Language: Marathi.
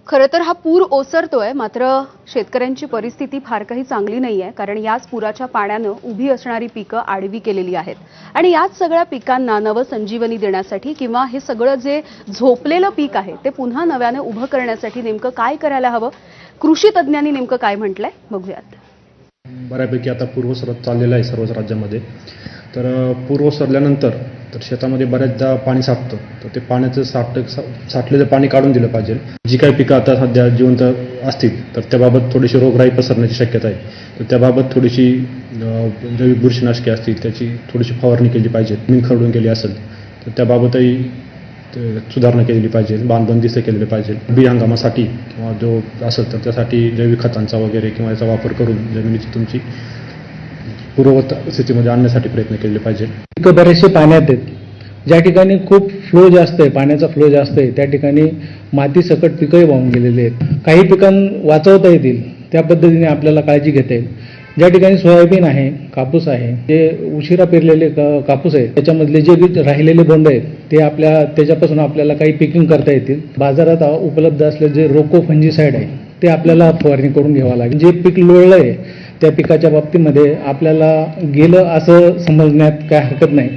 खरं तर हा पूर ओसरतोय, मात्र शेतकऱ्यांची परिस्थिती फार काही चांगली नाहीये, कारण याच पुराच्या पाण्यानं उभी असणारी पिकं आडवी केलेली आहेत आणि याच सगळ्या पिकांना नवसंजीवनी देण्यासाठी किंवा हे सगळं जे झोपलेलं पीक आहे ते पुन्हा नव्याने उभं करण्यासाठी नेमकं काय करायला हवं, कृषी तज्ज्ञांनी नेमकं काय म्हटलंय बघूयात. बऱ्यापैकी आता पूर्व सरत चाललेला आहे सर्वच राज्यामध्ये. तर पूर्व सरल्यानंतर तर शेतामध्ये बऱ्याचदा पाणी साठतं, तर ते पाण्याचं साठलेलं पाणी काढून दिलं पाहिजे. जी काही पिकं आता सध्या जिवंत असतील तर त्याबाबत थोडीशी रोगराई पसरण्याची शक्यता आहे, तर त्याबाबत थोडीशी जैविक बुरशीनाशके असतील त्याची थोडीशी फवारणी केली पाहिजे. जमीन खरडून गेली असेल तर त्याबाबतही सुधारणा केलेली पाहिजे, बांधबंदिस्त केलेले पाहिजे. बी हंगामासाठी किंवा जो असेल तर त्यासाठी जैविक खतांचा वगैरे किंवा याचा वापर करून जमिनीची तुमची पूर्ववत स्थितीमध्ये आणण्यासाठी प्रयत्न केले पाहिजे. पिकं बरेचसे पाण्यात आहेत. ज्या ठिकाणी खूप फ्लो जास्त आहे, पाण्याचा फ्लो जास्त आहे, त्या ठिकाणी माती सकट पिकंही वाहून गेलेली आहेत. काही पिकांना वाचवता येतील त्या पद्धतीने आपल्याला काळजी घेता येईल. ज्या ठिकाणी सोयाबीन आहे, कापूस आहे, जे उशिरा पेरलेले कापूस आहे, त्याच्यामधले जे राहिलेले बोंड आहेत ते त्याच्यापासून आपल्याला काही पिकिंग करता येतील. बाजारात उपलब्ध असलेले जे रोको फंजीसाईड आहे ते आपल्याला फवारणी करून घ्यावं लागेल. जे पीक लोळलंय त्या पिकाच्या बाबतीमध्ये आपल्याला गेलं असं समजण्यात काय हरकत नाही.